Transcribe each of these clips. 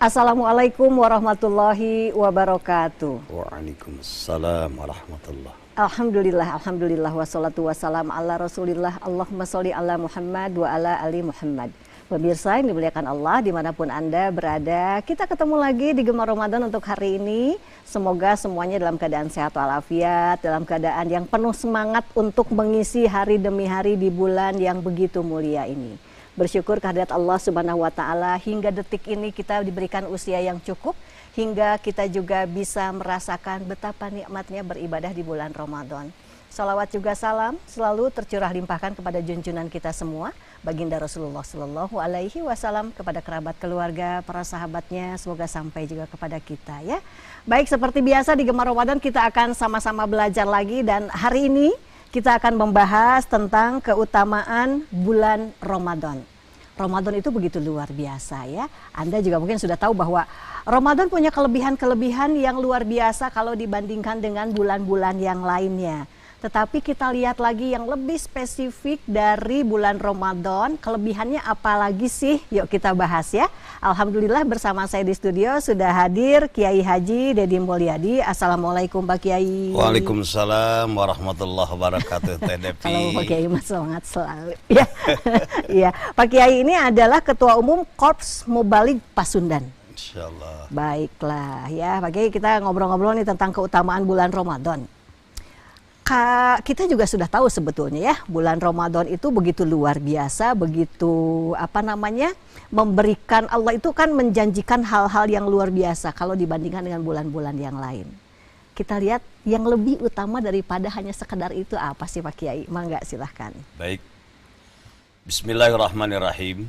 Assalamualaikum warahmatullahi wabarakatuh. Waalaikumsalam warahmatullah. Alhamdulillah, wassalatu wassalam ala rasulillah. Allahumma sholli ala Muhammad wa ala ali Muhammad. Pemirsa yang dimuliakan Allah dimanapun Anda berada, kita ketemu lagi di Gemar Ramadan untuk hari ini. Semoga semuanya dalam keadaan sehat walafiat, dalam keadaan yang penuh semangat untuk mengisi hari demi hari di bulan yang begitu mulia ini. Bersyukur kehadirat Allah Subhanahu wa Ta'ala, hingga detik ini kita diberikan usia yang cukup, hingga kita juga bisa merasakan betapa nikmatnya beribadah di bulan Ramadan. Salawat juga salam selalu tercurah limpahkan kepada junjungan kita semua, baginda Rasulullah Sallallahu Alaihi Wasallam, kepada kerabat keluarga, para sahabatnya, semoga sampai juga kepada kita ya. Baik, seperti biasa di Gemar Ramadan kita akan sama-sama belajar lagi, dan hari ini kita akan membahas tentang keutamaan bulan Ramadan. Ramadan itu begitu luar biasa ya. Anda juga mungkin sudah tahu bahwa Ramadan punya kelebihan-kelebihan yang luar biasa kalau dibandingkan dengan bulan-bulan yang lainnya. Tetapi kita lihat lagi yang lebih spesifik dari bulan Ramadan, kelebihannya apa lagi sih? Yuk kita bahas ya. Alhamdulillah bersama saya di studio sudah hadir Kiai Haji Dedi Mulyadi. Assalamualaikum Pak Kiai. Waalaikumsalam warahmatullahi wabarakatuh. TDP. Kalau Pak Kiai mas semangat selalu. Ya, ya. Pak Kiai ini adalah Ketua Umum Korps Mubalik Pasundan. Insyaallah. Baiklah ya Pak Kiai, kita ngobrol-ngobrol nih tentang keutamaan bulan Ramadan. Kita juga sudah tahu sebetulnya ya, bulan Ramadan itu begitu luar biasa, begitu memberikan, Allah itu kan menjanjikan hal-hal yang luar biasa kalau dibandingkan dengan bulan-bulan yang lain. Kita lihat yang lebih utama daripada hanya sekedar itu apa sih Pak Kiai? Mangga silahkan. Baik. Bismillahirrahmanirrahim.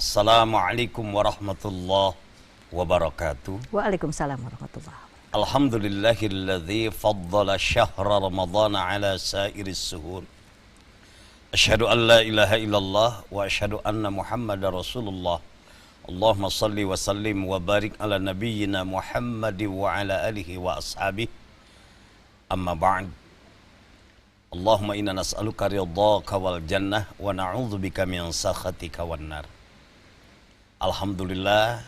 Assalamualaikum warahmatullahi wabarakatuh. Waalaikumsalam warahmatullahi wabarakatuh. Alhamdulillahilladzi faddala syahra ramadana ala sairis suhur. Asyhadu an la ilaha illallah wa asyhadu anna Muhammadar Rasulullah. Allahumma salli wa sallim wa barik ala nabiyyina Muhammad wa ala alihi wa ashabihi. Amma ba'd. Allahumma inna nas'aluka ridhaka wal jannah wa na'udzubika min sakhatika wan nar. Alhamdulillah,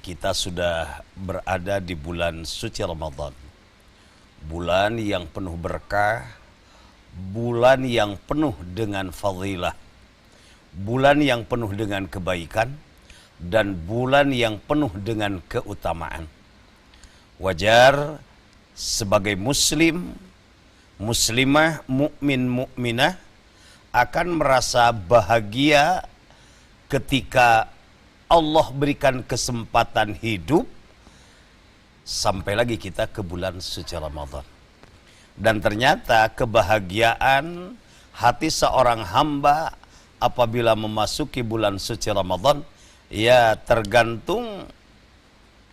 kita sudah berada di bulan suci Ramadan. Bulan yang penuh berkah, bulan yang penuh dengan fadilah, bulan yang penuh dengan kebaikan, dan bulan yang penuh dengan keutamaan. Wajar sebagai muslim, muslimah, mukmin, mukminah akan merasa bahagia ketika Allah berikan kesempatan hidup sampai lagi kita ke bulan suci Ramadan. Dan ternyata kebahagiaan hati seorang hamba apabila memasuki bulan suci Ramadan, ya tergantung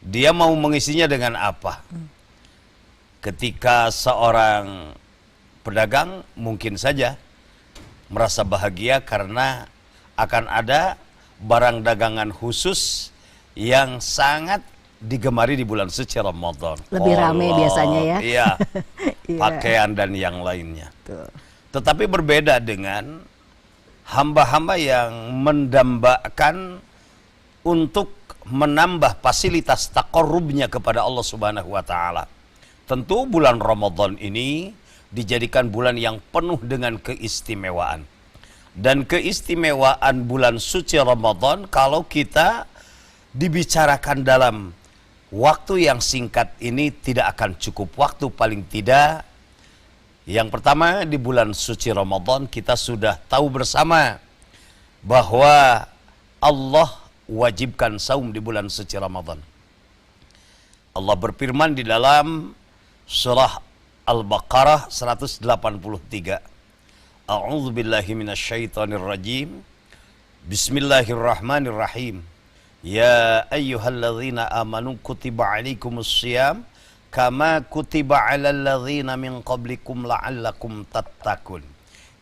dia mau mengisinya dengan apa. Ketika seorang pedagang mungkin saja merasa bahagia karena akan ada barang dagangan khusus yang sangat digemari di bulan suci Ramadan. Lebih ramai biasanya ya. Iya. Pakaian dan yang lainnya. Tuh. Tetapi berbeda dengan hamba-hamba yang mendambakan untuk menambah fasilitas taqarrubnya kepada Allah Subhanahu wa Ta'ala. Tentu bulan Ramadan ini dijadikan bulan yang penuh dengan keistimewaan. Dan keistimewaan bulan suci Ramadan, kalau kita dibicarakan dalam waktu yang singkat ini tidak akan cukup waktu, paling tidak. Yang pertama, di bulan suci Ramadan kita sudah tahu bersama bahwa Allah wajibkan saum di bulan suci Ramadan. Allah berfirman di dalam surah Al-Baqarah 183. A'udzu billahi minasyaitonir rajim. Bismillahirrahmanirrahim. Ya ayyuhalladzina amanu kutiba alaikumus syiyam kama kutiba alal ladzina min qablikum la'allakum tattaqun.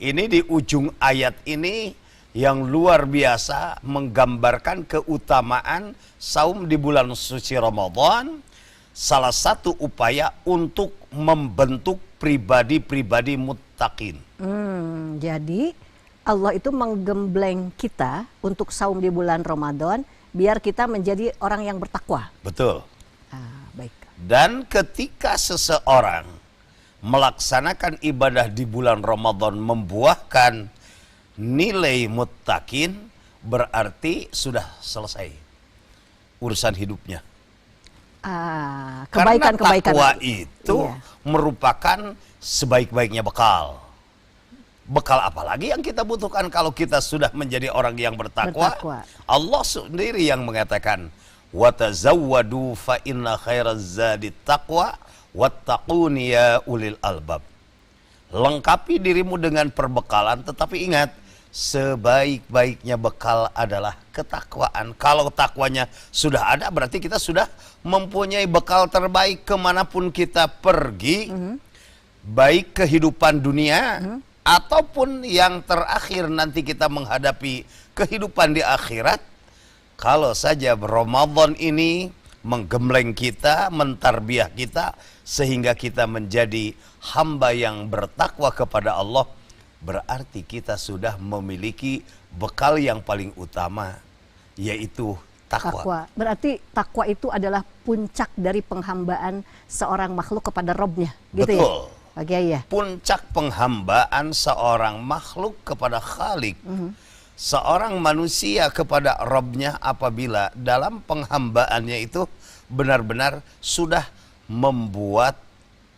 Ini di ujung ayat ini yang luar biasa menggambarkan keutamaan saum di bulan suci Ramadan. Salah satu upaya untuk membentuk pribadi-pribadi muttaqin. Jadi Allah itu menggembleng kita untuk saum di bulan Ramadan biar kita menjadi orang yang bertakwa. Betul. Baik. Dan ketika seseorang melaksanakan ibadah di bulan Ramadan membuahkan nilai muttaqin, berarti sudah selesai urusan hidupnya. Kebaikan-kebaikan. Karena takwa itu iya, merupakan sebaik-baiknya bekal. Bekal apalagi yang kita butuhkan kalau kita sudah menjadi orang yang bertakwa? Allah sendiri yang mengatakan, "Wa tazawwadu fa inna khairaz zadi taqwa wattaquni ya ulil albab." Lengkapi dirimu dengan perbekalan, tetapi ingat, sebaik-baiknya bekal adalah ketakwaan. Kalau takwanya sudah ada, berarti kita sudah mempunyai bekal terbaik kemanapun kita pergi, baik kehidupan dunia ataupun yang terakhir nanti kita menghadapi kehidupan di akhirat. Kalau saja Ramadan ini menggembleng kita, mentarbiah kita, sehingga kita menjadi hamba yang bertakwa kepada Allah, berarti kita sudah memiliki bekal yang paling utama, yaitu takwa. Berarti takwa itu adalah puncak dari penghambaan seorang makhluk kepada Robnya, gitu. Betul. Ya? Pak Kiai ya? Puncak penghambaan seorang makhluk kepada Khalik, seorang manusia kepada Robnya, apabila dalam penghambaannya itu benar-benar sudah membuat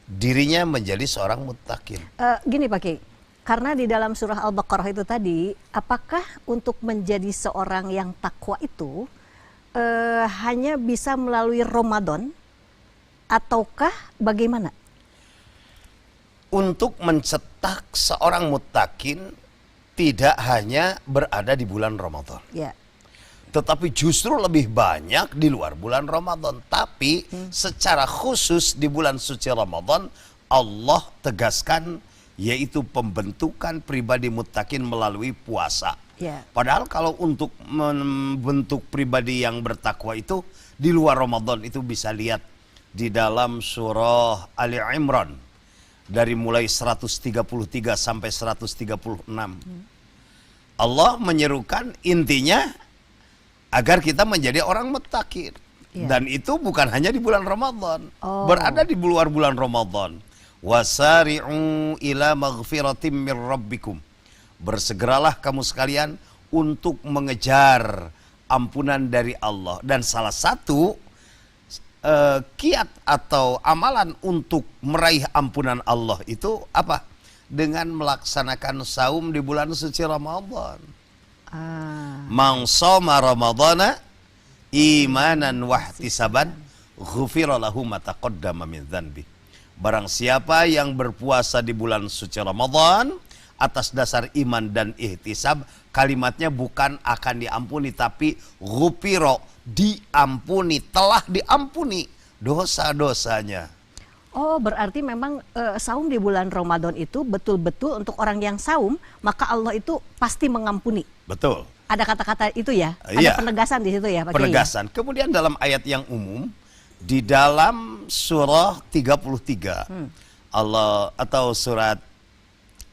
dirinya menjadi seorang muttaqin. Gini Pak Kiai, karena di dalam surah Al-Baqarah itu tadi, apakah untuk menjadi seorang yang takwa itu hanya bisa melalui Ramadan ataukah bagaimana? Untuk mencetak seorang muttaqin tidak hanya berada di bulan Ramadan. Ya. Tetapi justru lebih banyak di luar bulan Ramadan. Tapi secara khusus di bulan suci Ramadan, Allah tegaskan yaitu pembentukan pribadi muttaqin melalui puasa. Ya. Padahal kalau untuk membentuk pribadi yang bertakwa itu di luar Ramadan, itu bisa lihat di dalam surah Ali Imran. Dari mulai 133 sampai 136. Allah menyerukan intinya agar kita menjadi orang muttaqin. Ya. Dan itu bukan hanya di bulan Ramadan. Berada di luar bulan Ramadan. Wasari'u ila maghfiratim mir rabbikum. Bersegeralah kamu sekalian untuk mengejar ampunan dari Allah. Dan salah satu kiat atau amalan untuk meraih ampunan Allah itu apa? Dengan melaksanakan saum di bulan suci Ramadan. Man shoma ramadhana imanan wahtisaban ghufira lahu ma taqaddama min dzanbi. Barang siapa yang berpuasa di bulan suci Ramadan atas dasar iman dan ihtisab, kalimatnya bukan akan diampuni, tapi ghufira, diampuni, telah diampuni dosa-dosanya. Oh, berarti memang saum di bulan Ramadan itu betul-betul untuk orang yang saum, maka Allah itu pasti mengampuni. Betul. Ada kata-kata itu ya? Iya. Ada penegasan di situ ya, Pak Kiai? Penegasan. Kemudian dalam ayat yang umum di dalam surah 33 Allah atau surat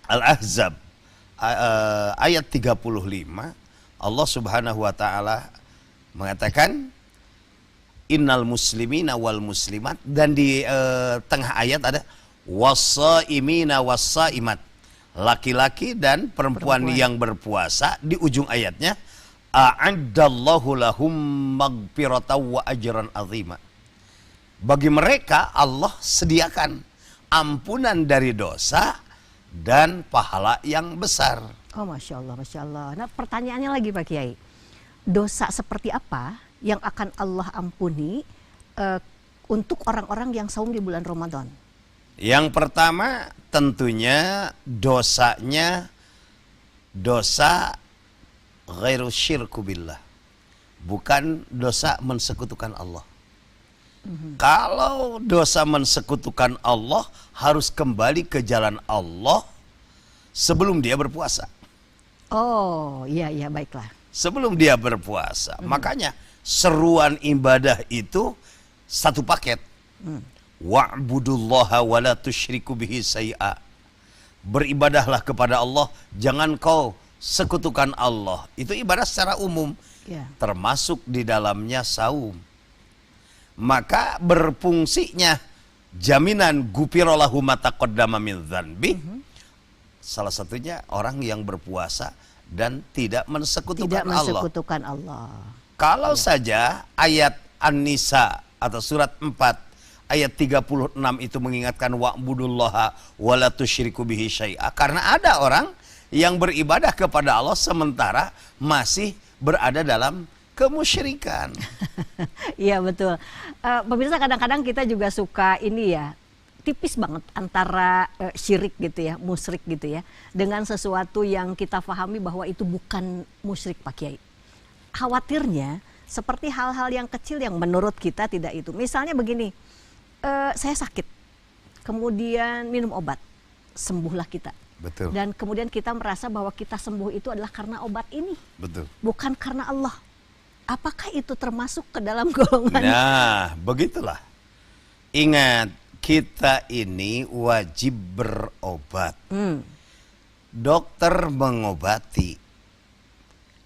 Al-Ahzab ayat 35, Allah Subhanahu wa taala mengatakan innal muslimina wal muslimat, dan di tengah ayat ada wassaimina wassaimat, laki-laki dan perempuan yang berpuasa. Di ujung ayatnya a'addallahu lahum maghfiratan wa ajran azima. Bagi mereka Allah sediakan ampunan dari dosa dan pahala yang besar. Oh, Masya Allah, Masya Allah. Nah, pertanyaannya lagi Pak Kiai, dosa seperti apa yang akan Allah ampuni untuk orang-orang yang saum di bulan Ramadan? Yang pertama tentunya dosanya dosa ghairu syirku billah, bukan dosa mensekutukan Allah. Kalau dosa mensekutukan Allah, harus kembali ke jalan Allah sebelum dia berpuasa. Oh, iya, iya, baiklah. Sebelum dia berpuasa. Makanya seruan ibadah itu satu paket. Wa'budullaha wa la tusyriku bihi syai'a. Beribadahlah kepada Allah, jangan kau sekutukan Allah. Itu ibadah secara umum, Ya. termasuk di dalamnya saum. Maka berfungsinya jaminan gufirolahu ma taqaddama min dzanbi. Salah satunya orang yang berpuasa dan tidak mensekutukan Tidak Allah. mensekutukan Allah. Kalau saja ayat An-Nisa atau surat 4 ayat 36 itu mengingatkan wa'budullaha wa la tusyriku bihi syai'a. Karena ada orang yang beribadah kepada Allah sementara masih berada dalam kemusyrikan. Iya betul. Pemirsa, kadang-kadang kita juga suka ini ya, tipis banget antara syirik gitu ya, musyrik gitu ya, dengan sesuatu yang kita pahami bahwa itu bukan musyrik, Pak Kiai. Khawatirnya seperti hal-hal yang kecil yang menurut kita tidak itu. Misalnya begini, saya sakit, kemudian minum obat, sembuhlah kita. Betul. Dan kemudian kita merasa bahwa kita sembuh itu adalah karena obat ini, Betul. bukan karena Allah. Apakah itu termasuk ke dalam golongan? Nah, begitulah. Ingat, kita ini wajib berobat. Dokter mengobati.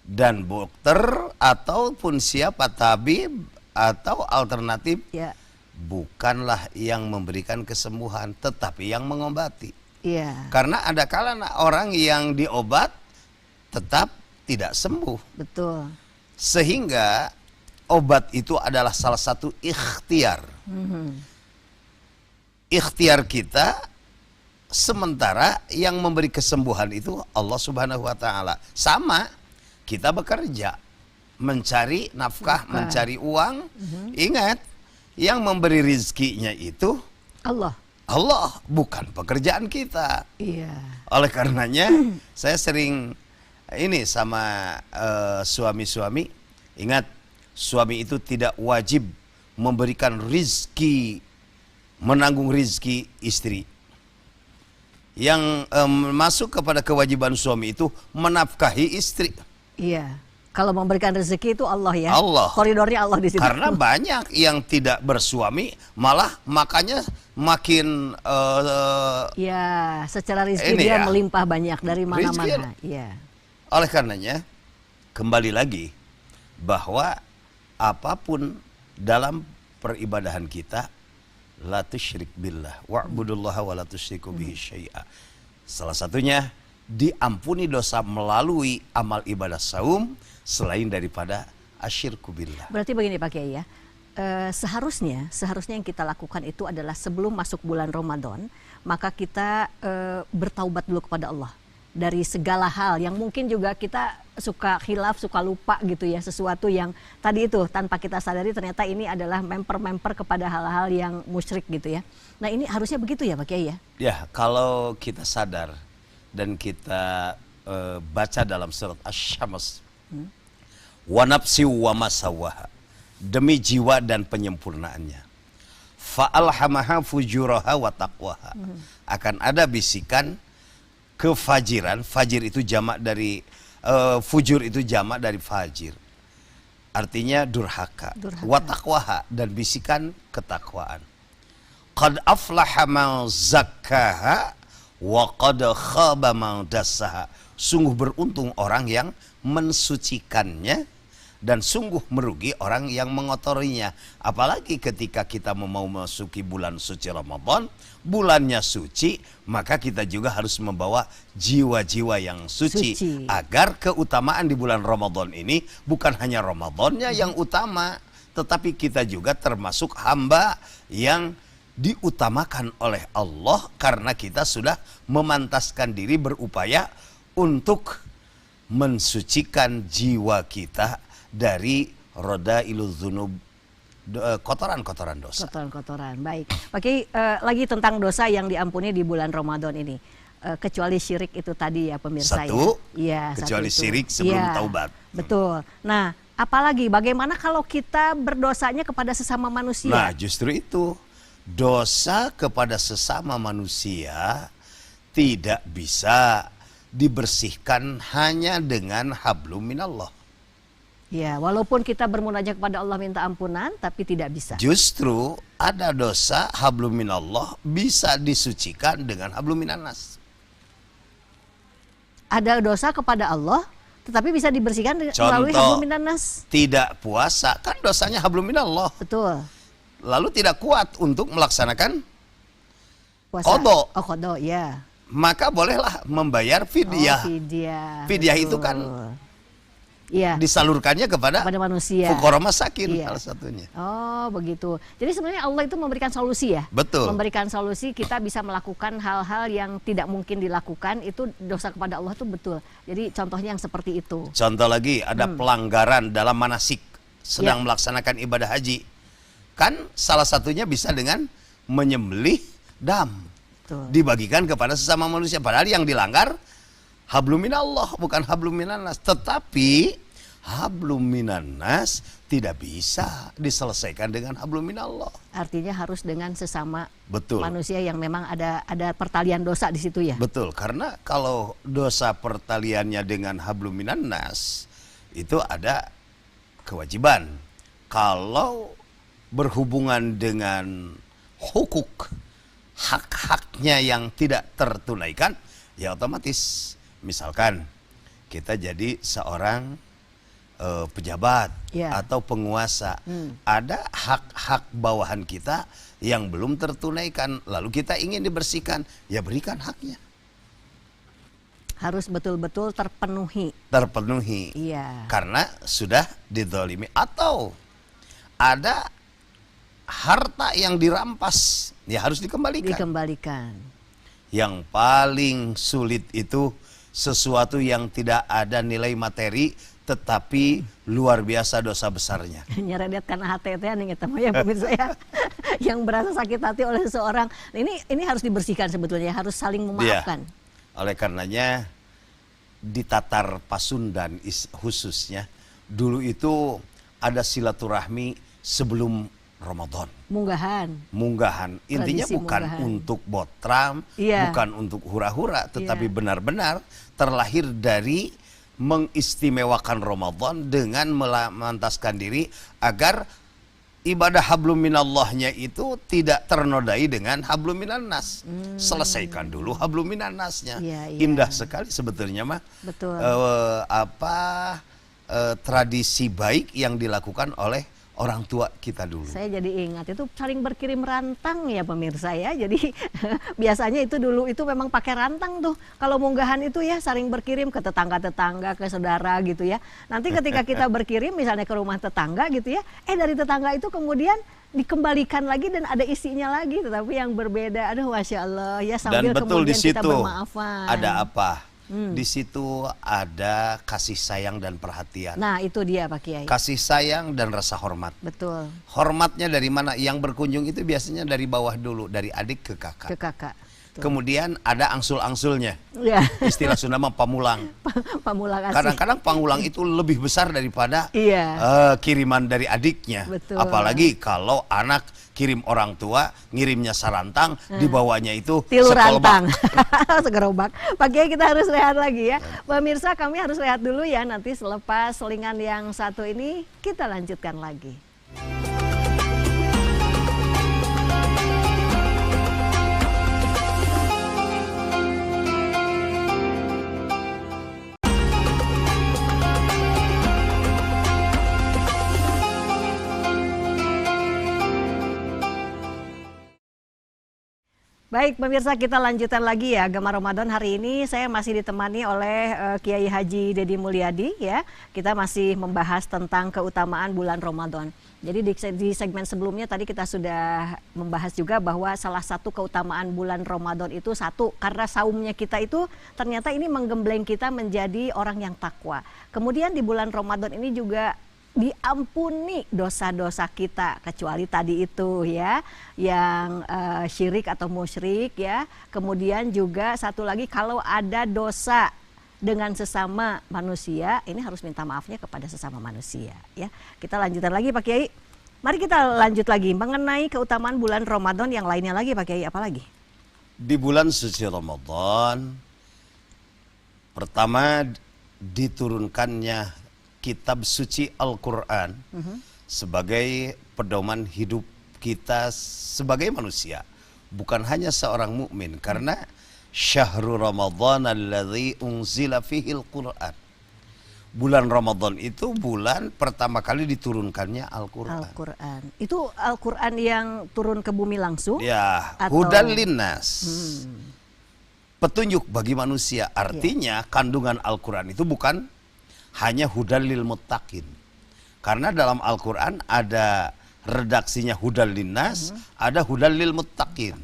Dan dokter ataupun siapa tabib atau alternatif Ya, bukanlah yang memberikan kesembuhan, tetapi yang mengobati. iya, Karena ada kalanya orang yang diobat tetap tidak sembuh. betul. Sehingga obat itu adalah salah satu ikhtiar. Ikhtiar kita, sementara yang memberi kesembuhan itu Allah Subhanahu wa taala. Sama, kita bekerja, mencari nafkah, mencari uang. Ingat, yang memberi rizkinya itu Allah. Allah, bukan pekerjaan kita. Iya. Oleh karenanya saya sering ini sama suami-suami, ingat, suami itu tidak wajib memberikan rizki, menanggung rizki istri. Yang masuk kepada kewajiban suami itu menafkahi istri. Iya. Kalau memberikan rezeki itu Allah ya. Allah. Koridornya Allah di situ. Karena banyak yang tidak bersuami malah makanya makin Iya, secara rezeki ini dia ya, melimpah banyak dari mana-mana. rezeki. Iya. oleh karenanya kembali lagi bahwa apapun dalam peribadahan kita, la tusyrik billah wa'budullaha wa la tusyriku bihi syai'a. Salah satunya diampuni dosa melalui amal ibadah saum selain daripada asyirku billah. Berarti begini Pak Kiai ya. Seharusnya yang kita lakukan itu adalah sebelum masuk bulan Ramadan, maka kita bertaubat dulu kepada Allah dari segala hal yang mungkin juga kita suka khilaf, suka lupa gitu ya, sesuatu yang tadi itu tanpa kita sadari ternyata ini adalah memper kepada hal-hal yang musyrik gitu ya. Nah ini harusnya begitu ya Pak Kiai ya? Ya, kalau kita sadar dan kita baca dalam surat Asy-Syams, wa nafsi wa masawaha, demi jiwa dan penyempurnaannya, fa'alhamaha fujuraha wa taqwaha, akan ada bisikan kefajiran. Fajir itu jamak dari fujur itu jamak dari fajir, artinya durhaka. Wa taqwaha, dan bisikan ketakwaan. Qad aflaha man zakkaha wa qad khaba man dassaha. Sungguh beruntung orang yang mensucikannya dan sungguh merugi orang yang mengotorinya. Apalagi ketika kita mau memasuki bulan suci Ramadan, bulannya suci, maka kita juga harus membawa jiwa-jiwa yang suci. Agar keutamaan di bulan Ramadan ini bukan hanya Ramadannya yang utama, tetapi kita juga termasuk hamba yang diutamakan oleh Allah karena kita sudah memantaskan diri berupaya untuk mensucikan jiwa kita dari roda iluzunub, kotoran-kotoran dosa. Kotoran-kotoran, baik. Oke, lagi tentang dosa yang diampuni di bulan Ramadan ini. Kecuali syirik itu tadi ya pemirsa Satu, ya. kecuali satu syirik sebelum ya, taubat. Betul. Nah, apalagi bagaimana kalau kita berdosanya kepada sesama manusia? Nah, justru itu. Dosa kepada sesama manusia tidak bisa dibersihkan hanya dengan hablum minallah. Ya, walaupun kita bermunajat kepada Allah minta ampunan, tapi tidak bisa. Justru ada dosa hablum minallah bisa disucikan dengan hablum minannas. ada dosa kepada Allah, tetapi bisa dibersihkan melalui hablum minan nas. Tidak puasa, kan dosanya hablum minallah. Betul. Lalu tidak kuat untuk melaksanakan Puasa. qadha. Oh, qadha, ya. Maka bolehlah membayar fidyah. Oh, fidyah. Fidyah betul. itu kan disalurkannya kepada manusia. fuqara masakin salah satunya. Oh, begitu. Jadi sebenarnya Allah itu memberikan solusi ya. Betul. Memberikan solusi, kita bisa melakukan hal-hal yang tidak mungkin dilakukan, itu dosa kepada Allah itu betul. Jadi contohnya yang seperti itu. Contoh lagi, ada pelanggaran dalam manasik sedang melaksanakan ibadah haji. Kan salah satunya bisa dengan menyembelih dam. Betul. Dibagikan kepada sesama manusia, padahal yang dilanggar hablum minallah, bukan hablum minannas. Tetapi hablum minannas tidak bisa diselesaikan dengan hablum minallah. Artinya harus dengan sesama Betul. manusia yang memang ada pertalian dosa di situ ya. Betul, karena kalau dosa pertaliannya dengan hablum minannas itu ada kewajiban. Kalau berhubungan dengan hukuk, hak-haknya yang tidak tertunaikan, ya otomatis. Misalkan kita jadi seorang pejabat atau penguasa, ada hak-hak bawahan kita yang belum tertunaikan, lalu kita ingin dibersihkan, ya berikan haknya. Harus betul-betul terpenuhi. Terpenuhi. Iya. Karena sudah dizalimi. Atau ada harta yang dirampas, ya harus dikembalikan. Dikembalikan. Yang paling sulit itu sesuatu yang tidak ada nilai materi tetapi luar biasa dosa besarnya. Nyeredet karena hati nih kita ya pemirsa ya. Yang berasa sakit hati oleh seseorang. Ini harus dibersihkan sebetulnya, harus saling memaafkan. Ya. Oleh karenanya di Tatar Pasundan khususnya dulu itu ada silaturahmi sebelum Ramadan. Munggahan. Intinya Tradisi bukan munggahan. untuk botram, bukan untuk hura-hura, tetapi benar-benar terlahir dari mengistimewakan Ramadan dengan memantaskan diri agar ibadah hablum minallahnya itu tidak ternodai dengan hablum minannas. Selesaikan dulu hablum minannasnya. Indah sekali sebetulnya mah. Betul. Tradisi baik yang dilakukan oleh orang tua kita dulu. Saya jadi ingat itu saling berkirim rantang ya pemirsa ya. Jadi biasanya itu dulu itu memang pakai rantang tuh. Kalau munggahan itu ya saling berkirim ke tetangga-tetangga, ke saudara gitu ya. Nanti ketika kita berkirim misalnya ke rumah tetangga gitu ya, dari tetangga itu kemudian dikembalikan lagi dan ada isinya lagi tetapi yang berbeda. Aduh Masya Allah ya, sambil dan betul kemudian di situ kita bermaafan. ada apa? Di situ ada kasih sayang dan perhatian. Nah itu dia Pak Kiai. Kasih sayang dan rasa hormat. Betul. Hormatnya dari mana? Yang berkunjung itu biasanya dari bawah dulu, dari adik ke kakak. Ke kakak. Betul. Kemudian ada angsul-angsulnya. Ya. Istilah Sunda mah pamulang. Pamulang asih. Kadang-kadang pamulang itu lebih besar daripada kiriman dari adiknya. Betul. Apalagi kalau anak kirim orang tua, ngirimnya sarantang, dibawanya itu tilu sekolbak. rantang. Segerobak. Pak Kiai kita harus rehat lagi ya. Pemirsa kami harus rehat dulu ya. Nanti selepas selingan yang satu ini kita lanjutkan lagi. Baik pemirsa, kita lanjutkan lagi ya Gema Ramadan. Hari ini saya masih ditemani oleh Kiai Haji Dedi Mulyadi ya. Kita masih membahas tentang keutamaan bulan Ramadan. Jadi di segmen sebelumnya tadi kita sudah membahas juga bahwa salah satu keutamaan bulan Ramadan itu satu, karena saumnya kita itu ternyata ini menggembleng kita menjadi orang yang takwa. Kemudian di bulan Ramadan ini juga diampuni dosa-dosa kita, kecuali tadi itu ya yang syirik atau musyrik ya. Kemudian juga satu lagi, kalau ada dosa dengan sesama manusia, ini harus minta maafnya kepada sesama manusia ya. Kita lanjutkan lagi Pak Kiai. Mari kita lanjut lagi mengenai keutamaan bulan Ramadan yang lainnya lagi Pak Kiai, apa lagi? Di bulan suci Ramadan pertama diturunkannya kitab suci Al-Quran sebagai pedoman hidup kita sebagai manusia, bukan hanya seorang mukmin, karena Syahrul Ramadhan alladzi unzila fihil Qur'an. Bulan Ramadan itu bulan pertama kali diturunkannya Al-Quran. Al-Quran. Itu Al-Quran yang turun ke bumi langsung? Ya, atau... hudan linnas. Petunjuk bagi manusia. Artinya kandungan Al-Quran itu bukan hanya hudan lil muttaqin. Karena dalam Al-Quran ada redaksinya hudan linnas, ada hudan lil muttaqin.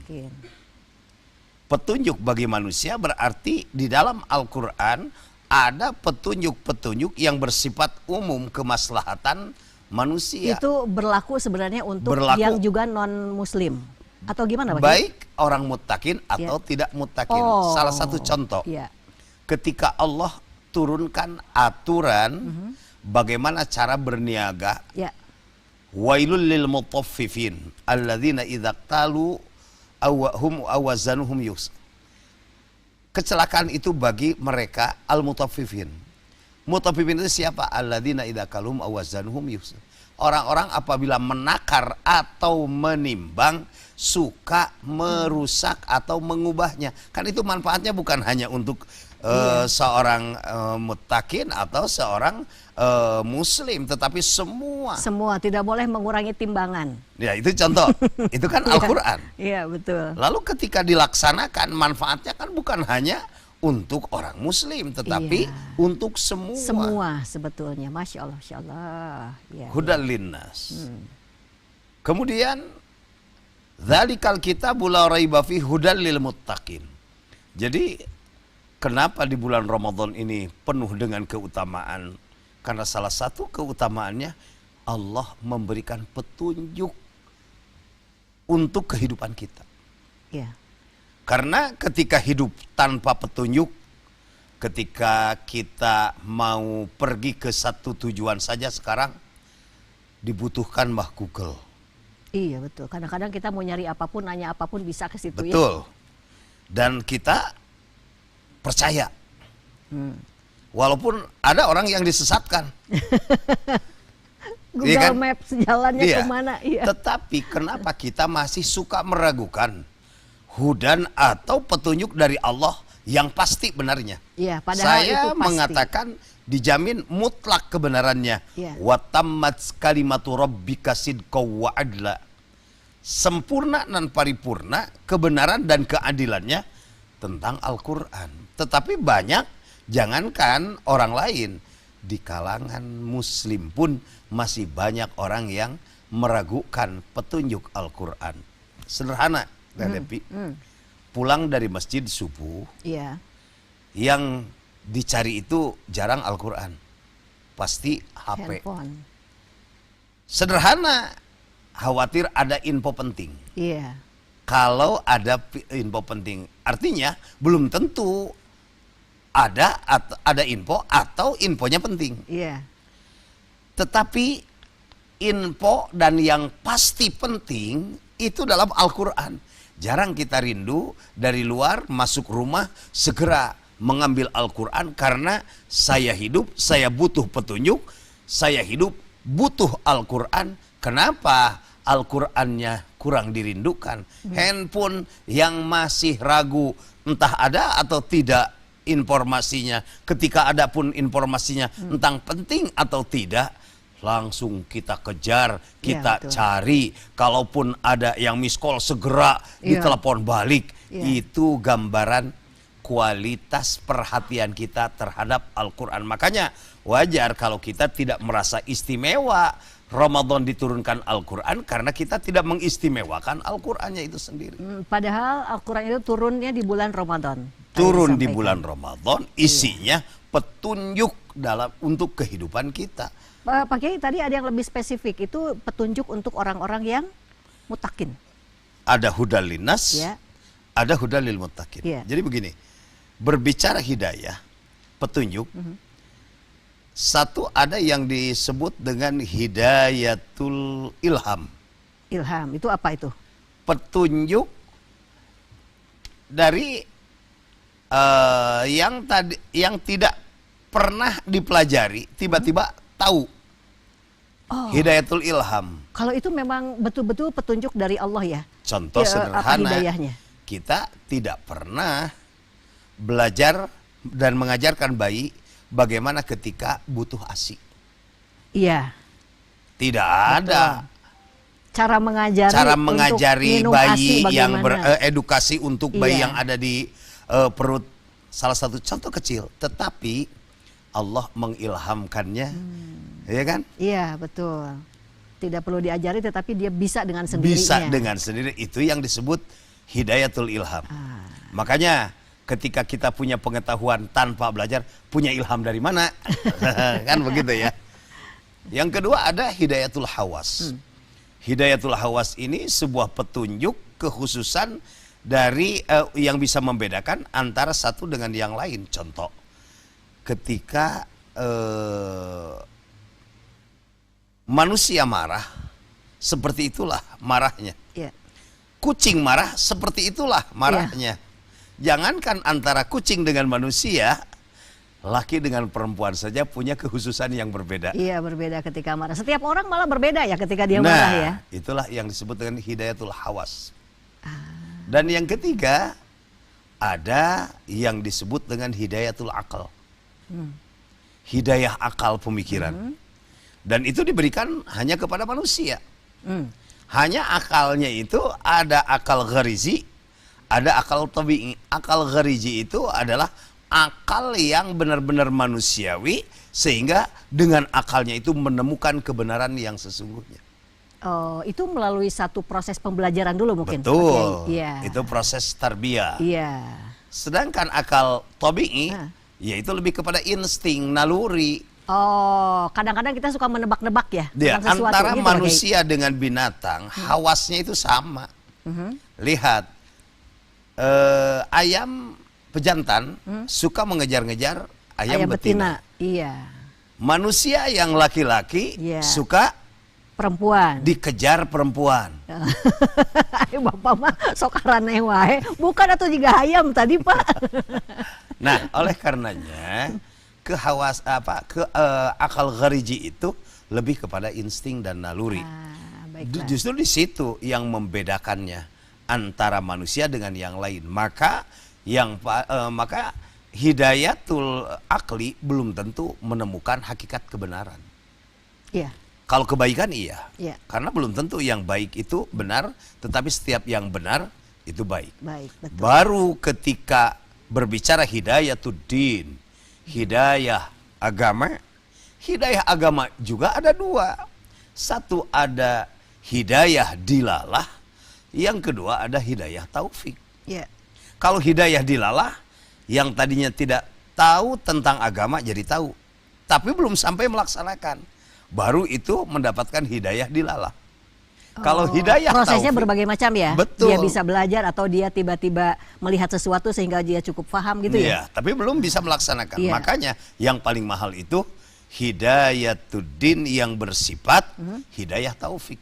Petunjuk bagi manusia berarti di dalam Al-Quran ada petunjuk-petunjuk yang bersifat umum kemaslahatan manusia. Itu berlaku sebenarnya untuk yang juga non-muslim atau gimana Pak? Baik orang muttaqin atau tidak muttaqin. Salah satu contoh, ketika Allah turunkan aturan bagaimana cara berniaga. Wailul lil mutaffifin alladzina idza qalu awhum awazanuhum yus. Kecelakaan itu bagi mereka al-mutaffifin. Mutaffifin itu siapa? Alladzina idza kalum awazanuhum yus. Orang-orang apabila menakar atau menimbang suka merusak atau mengubahnya. Kan itu manfaatnya bukan hanya untuk seorang muttaqin atau seorang muslim, tetapi semua tidak boleh mengurangi timbangan. Ya itu contoh. Itu kan Al-Quran. Iya betul. Lalu ketika dilaksanakan manfaatnya kan bukan hanya untuk orang muslim, tetapi untuk semua. Semua sebetulnya, masya Allah, masya Allah. Hudan linnas. Kemudian dzalikal kitabul la raiba fihi hudan lil muttaqin. Jadi kenapa di bulan Ramadan ini penuh dengan keutamaan? Karena salah satu keutamaannya Allah memberikan petunjuk untuk kehidupan kita. Karena ketika hidup tanpa petunjuk, ketika kita mau pergi ke satu tujuan saja sekarang dibutuhkan Mbah Google. Iya betul. Kadang-kadang kita mau nyari apapun, nanya apapun bisa ke situ. Betul. Dan kita percaya. Walaupun ada orang yang disesatkan. Google Maps jalannya kemana. Tetapi kenapa kita masih suka meragukan hudan atau petunjuk dari Allah yang pasti benarnya? Padahal saya itu pasti mengatakan dijamin mutlak kebenarannya. Wa tammat kalimatu rabbika sidqan wa adla. Sempurna dan paripurna kebenaran dan keadilannya tentang Al-Quran. Tetapi banyak, jangankan orang lain, di kalangan muslim pun masih banyak orang yang meragukan petunjuk Al-Quran. Sederhana, pulang dari masjid subuh, yang dicari itu jarang Al-Quran, pasti HP. Handphone. Sederhana, khawatir ada info penting. Kalau ada info penting, artinya belum tentu ada info atau infonya penting. Tetapi info dan yang pasti penting itu dalam Al-Quran. Jarang kita rindu dari luar masuk rumah segera mengambil Al-Quran karena saya hidup, saya butuh petunjuk, saya hidup butuh Al-Quran. Kenapa Al-Qurannya kurang dirindukan? Handphone yang masih ragu entah ada atau tidak informasinya, ketika ada pun informasinya tentang penting atau tidak, langsung kita kejar, kita cari. Kalaupun ada yang miss call segera ditelepon balik. Itu gambaran kualitas perhatian kita terhadap Al-Quran. Makanya wajar kalau kita tidak merasa istimewa Ramadan diturunkan Al-Quran karena kita tidak mengistimewakan Al-Qurannya itu sendiri. Padahal Al-Quran itu turunnya di bulan Ramadan. Turun di bulan Ramadan, isinya petunjuk untuk kehidupan kita. Pak Kiai, tadi ada yang lebih spesifik, itu petunjuk untuk orang-orang yang mutakin. Ada hudan linnas, ada hudan lil muttaqin. Jadi begini, berbicara hidayah, petunjuk, satu ada yang disebut dengan hidayatul ilham. Ilham, itu apa itu? Petunjuk dari yang tidak pernah dipelajari, tiba-tiba tahu. Hidayatul ilham. Kalau itu memang betul-betul petunjuk dari Allah ya. Contoh sederhana, kita tidak pernah belajar dan mengajarkan bayi bagaimana ketika butuh ASI. Iya. Tidak ada cara mengajari untuk bayi yang bagaimana. beredukasi untuk bayi Iya. yang ada di perut salah satu contoh kecil, tetapi Allah mengilhamkannya, ya kan? Iya, betul. Tidak perlu diajari tetapi dia bisa dengan sendirinya. Bisa dengan sendiri, itu yang disebut hidayatul ilham. Makanya ketika kita punya pengetahuan tanpa belajar, punya ilham dari mana? Kan begitu ya. Yang kedua ada hidayatul hawas. Hidayatul hawas ini sebuah petunjuk kekhususan dari yang bisa membedakan antara satu dengan yang lain. Contoh, ketika manusia marah, seperti itulah marahnya. Iya. Kucing marah, seperti itulah marahnya. Jangankan antara kucing dengan manusia, laki dengan perempuan saja punya kekhususan yang berbeda. Iya, berbeda ketika marah. Setiap orang malah berbeda ya ketika dia marah ya. Itulah yang disebut dengan hidayatul hawas. Dan yang ketiga, ada yang disebut dengan hidayatul akal. Hidayah akal pemikiran. Dan itu diberikan hanya kepada manusia. Hanya akalnya itu ada akal gharizi, ada akal tabi'i. Akal gharizi itu adalah akal yang benar-benar manusiawi, sehingga dengan akalnya itu menemukan kebenaran yang sesungguhnya. Oh, itu melalui satu proses pembelajaran dulu mungkin. Betul. Iya. Itu proses tarbiyah. Iya. Sedangkan akal tabi'i yaitu lebih kepada insting, naluri. Oh, kadang-kadang kita suka menebak-nebak ya Dia, tentang sesuatu antara gitu, manusia dengan binatang, hawasnya itu sama. Lihat, ayam pejantan suka mengejar-ngejar ayam betina. Iya. Manusia yang laki-laki suka Perempuan. dikejar perempuan. Ayo Bapak mah sok karaneh wae. Bukan atau juga ayam tadi, Pak. Nah, oleh karenanya akal ghariji itu lebih kepada insting dan naluri. Baiklah. Justru di situ yang membedakannya antara manusia dengan yang lain. Maka hidayatul akli belum tentu menemukan hakikat kebenaran. Iya. Kalau kebaikan iya. Karena belum tentu yang baik itu benar, tetapi setiap yang benar itu baik. Baik, betul. Baru ketika berbicara hidayatuddin, hidayah agama juga ada dua. Satu ada hidayah dilalah, yang kedua ada hidayah taufik. Kalau hidayah dilalah, yang tadinya tidak tahu tentang agama jadi tahu, tapi belum sampai melaksanakan, baru itu mendapatkan hidayah dilalah. Kalau hidayah prosesnya taufik, berbagai macam ya. Betul. Dia bisa belajar atau dia tiba-tiba melihat sesuatu sehingga dia cukup paham gitu ya. Iya, tapi belum bisa melaksanakan. Iya. Makanya yang paling mahal itu hidayatuddin yang bersifat hidayah taufik.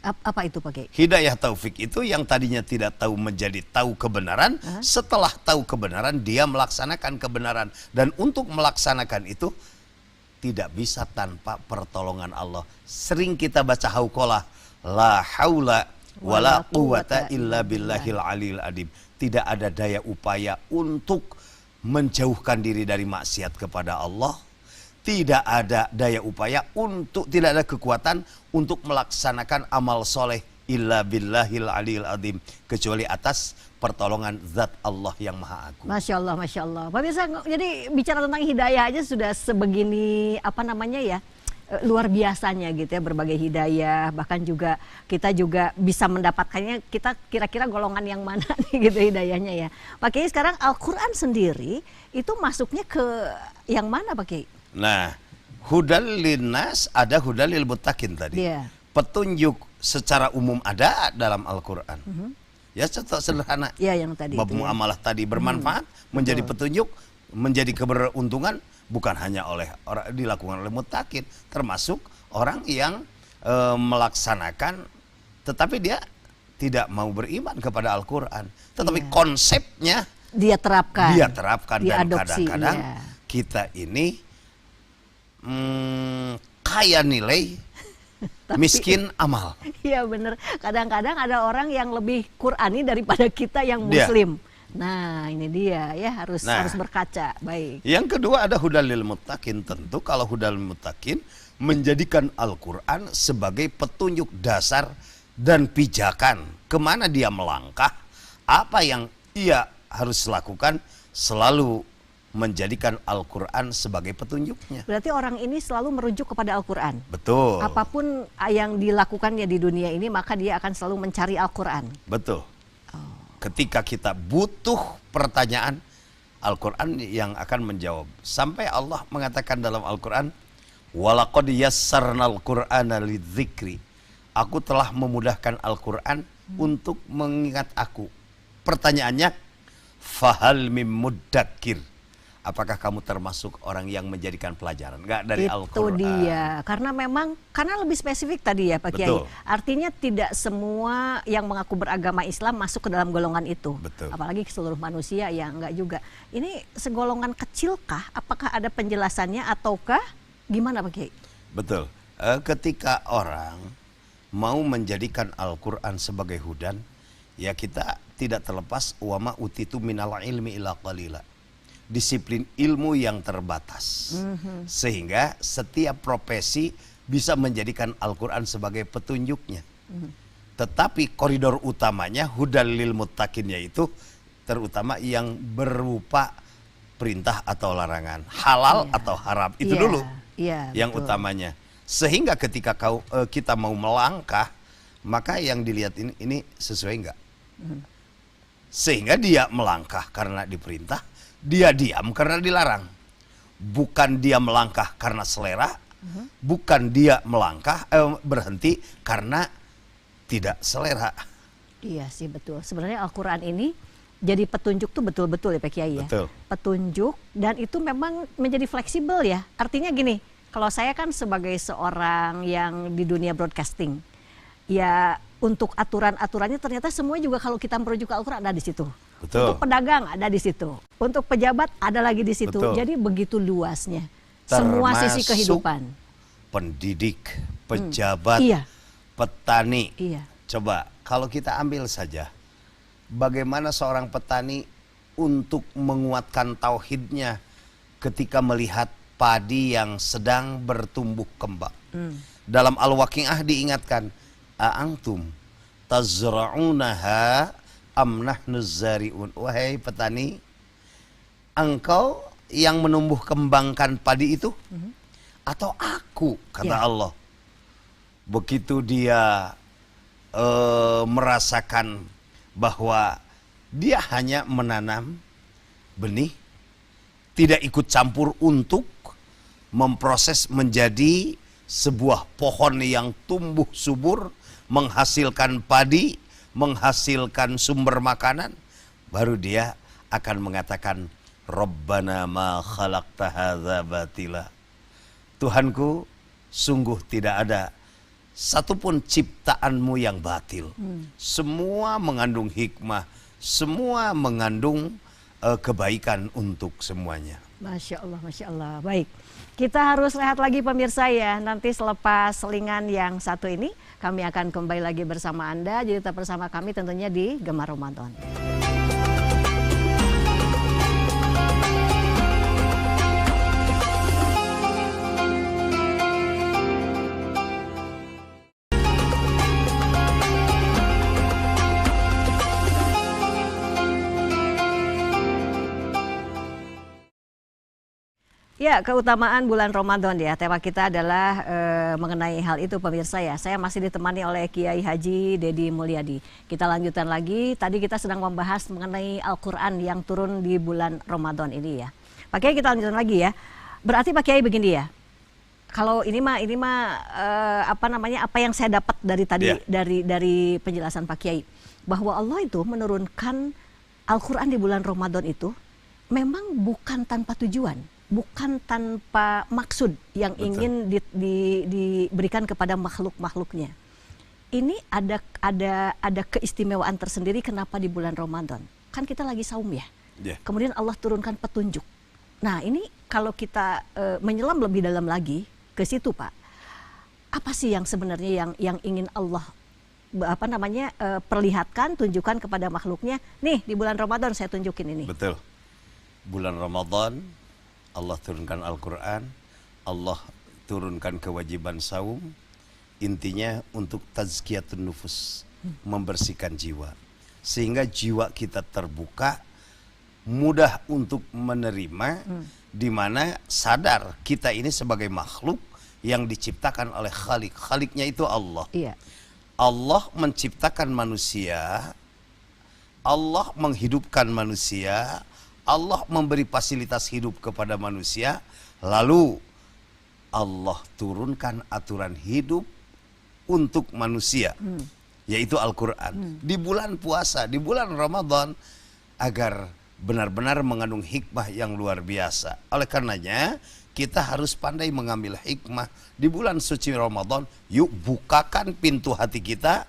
Apa itu Pak Kiai? Hidayah taufik itu yang tadinya tidak tahu menjadi tahu kebenaran, setelah tahu kebenaran dia melaksanakan kebenaran, dan untuk melaksanakan itu tidak bisa tanpa pertolongan Allah. Sering kita baca hauqalah, la haula wala quwata illa billahil aliyil adim. Tidak ada daya upaya untuk menjauhkan diri dari maksiat kepada Allah. Tidak ada daya upaya tidak ada kekuatan untuk melaksanakan amal soleh illa billahil aliyil adim, kecuali atas pertolongan zat Allah yang maha agung. Masya Allah, Masya Allah. Pak Mirsa, jadi bicara tentang hidayah aja sudah sebegini luar biasanya gitu ya, berbagai hidayah, bahkan juga kita juga bisa mendapatkannya, kita kira-kira golongan yang mana nih gitu hidayahnya ya. Pak Kiai, sekarang Al-Quran sendiri itu masuknya ke yang mana Pak Kiai? Nah, hudal linnas ada hudal lil muttaqin tadi. Petunjuk secara umum ada dalam Al-Quran. Ya, contoh sederhana. Ya, yang tadi bab muamalah tadi bermanfaat, menjadi petunjuk, menjadi keberuntungan, bukan hanya dilakukan oleh muttaqin, termasuk orang yang melaksanakan tetapi dia tidak mau beriman kepada Al-Quran, tetapi konsepnya dia terapkan dan kadang-kadang kita ini kaya nilai, miskin amal. Iya bener, kadang-kadang ada orang yang lebih Qurani daripada kita yang Muslim. Nah, ini dia ya, harus Nah, berkaca. Baik. yang kedua ada hudal lil muttaqin. Tentu kalau hudal lil muttaqin menjadikan Al-Quran sebagai petunjuk dasar dan pijakan kemana dia melangkah, apa yang ia harus lakukan, selalu menjadikan Al-Quran sebagai petunjuknya. Berarti orang ini selalu merujuk kepada Al-Quran. Betul. Apapun yang dilakukannya di dunia ini, maka dia akan selalu mencari Al-Quran. Betul. Ketika kita butuh pertanyaan, Al-Quran yang akan menjawab. Sampai Allah mengatakan dalam Al-Quran, walaqad yassarnal Qur'ana lidzikri. Aku telah memudahkan Al-Quran untuk mengingat aku. Pertanyaannya, fahal mim muddakir. Apakah kamu termasuk orang yang menjadikan pelajaran? Enggak dari Al-Quran. Itu dia. Karena memang, karena lebih spesifik tadi ya Pak Kiai. Betul. Artinya tidak semua yang mengaku beragama Islam masuk ke dalam golongan itu. Betul. Apalagi seluruh manusia ya enggak juga. Ini segolongan kecilkah? Apakah ada penjelasannya ataukah gimana Pak Kiai? Betul. Ketika orang mau menjadikan Al-Quran sebagai hudan, ya kita tidak terlepas wama utitu minal ilmi ila qalila. Disiplin ilmu yang terbatas. Sehingga setiap profesi bisa menjadikan Al-Quran sebagai petunjuknya. Tetapi koridor utamanya hudal lil muttaqin, yaitu terutama yang berupa perintah atau larangan, halal atau haram, itu dulu yang betul. utamanya. Sehingga ketika kita mau melangkah, maka yang dilihat ini sesuai enggak. Sehingga dia melangkah karena diperintah, dia diam karena dilarang. Bukan dia melangkah karena selera, bukan dia melangkah berhenti karena tidak selera. Iya sih betul. Sebenarnya Al-Quran ini jadi petunjuk tuh betul-betul ya Pak Kiai ya. Betul. Petunjuk, dan itu memang menjadi fleksibel ya. Artinya gini, kalau saya kan sebagai seorang yang di dunia broadcasting, ya untuk aturan-aturannya ternyata semua juga kalau kita merujuk ke Al-Quran ada di situ. Betul. Untuk pedagang ada di situ. Untuk pejabat ada lagi di situ. Betul. Jadi begitu luasnya. Semua sisi Termasuk kehidupan. Pendidik, pejabat, Iya. petani. Iya. Coba kalau kita ambil saja, bagaimana seorang petani untuk menguatkan tauhidnya ketika melihat padi yang sedang bertumbuh kembang. Dalam Al-Waqi'ah diingatkan, a'antum tazra'unaha am nahnu zari'un. Wahai petani, engkau yang menumbuh kembangkan padi itu atau aku, kata Allah. Begitu dia merasakan bahwa dia hanya menanam benih, tidak ikut campur untuk memproses menjadi sebuah pohon yang tumbuh subur, menghasilkan padi, menghasilkan sumber makanan, baru dia akan mengatakan, Rabbana ma khalaqta hadza batila. Tuhanku, sungguh tidak ada satupun ciptaanmu yang batil. Semua mengandung hikmah, semua mengandung kebaikan untuk semuanya. Masya Allah, Masya Allah. Baik, kita harus lihat lagi pemirsa ya. Nanti selepas selingan yang satu ini, kami akan kembali lagi bersama Anda. Jadi tetap bersama kami tentunya di Gemar Ramadan. Ya, keutamaan bulan Ramadan ya. Tema kita adalah mengenai hal itu pemirsa ya. Saya masih ditemani oleh Kiai Haji Dedi Mulyadi. Kita lanjutkan lagi. Tadi kita sedang membahas mengenai Al-Quran yang turun di bulan Ramadan ini ya. Pak Kiai, kita lanjutkan lagi ya. Berarti Pak Kiai begini ya. Kalau ini mah apa yang saya dapat dari tadi dari penjelasan Pak Kiai, bahwa Allah itu menurunkan Al-Quran di bulan Ramadan itu memang bukan tanpa tujuan. Bukan tanpa maksud yang ingin diberikan kepada makhluk-makhluknya. Ini ada keistimewaan tersendiri kenapa di bulan Ramadan. Kan kita lagi saum ya. Kemudian Allah turunkan petunjuk. Nah ini kalau kita menyelam lebih dalam lagi ke situ Pak. Apa sih yang sebenarnya yang ingin Allah perlihatkan, tunjukkan kepada makhluknya, nih di bulan Ramadan saya tunjukin ini. Betul. Bulan Ramadan Allah turunkan Al-Quran, Allah turunkan kewajiban saum, intinya untuk tazkiyatun nufus, membersihkan jiwa. Sehingga jiwa kita terbuka, mudah untuk menerima, di mana sadar kita ini sebagai makhluk yang diciptakan oleh Khalik. Khaliknya itu Allah. Iya. Allah menciptakan manusia, Allah menghidupkan manusia, Allah memberi fasilitas hidup kepada manusia, lalu Allah turunkan aturan hidup untuk manusia, yaitu Al-Quran. Di bulan puasa, di bulan Ramadan, agar benar-benar mengandung hikmah yang luar biasa. Oleh karenanya, kita harus pandai mengambil hikmah di bulan suci Ramadan. Yuk bukakan pintu hati kita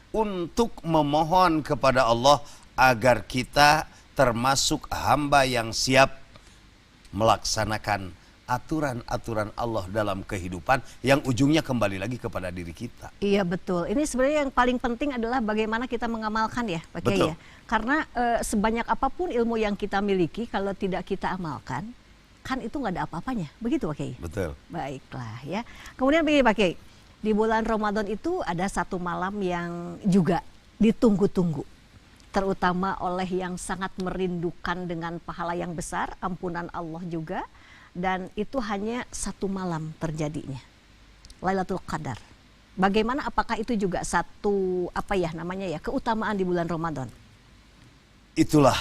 untuk memohon kepada Allah agar kita termasuk hamba yang siap melaksanakan aturan-aturan Allah dalam kehidupan yang ujungnya kembali lagi kepada diri kita. Iya betul. Ini sebenarnya yang paling penting adalah bagaimana kita mengamalkan ya Pak Kiai ya. Karena sebanyak apapun ilmu yang kita miliki, kalau tidak kita amalkan, kan itu nggak ada apa-apanya. Begitu Pak Kiai? Betul. Baiklah ya. Kemudian begini Pak Kiai, di bulan Ramadan itu ada satu malam yang juga ditunggu-tunggu. Terutama oleh yang sangat merindukan dengan pahala yang besar, ampunan Allah juga. Dan itu hanya satu malam terjadinya, Lailatul Qadar. Bagaimana, apakah itu juga satu keutamaan di bulan Ramadan? Itulah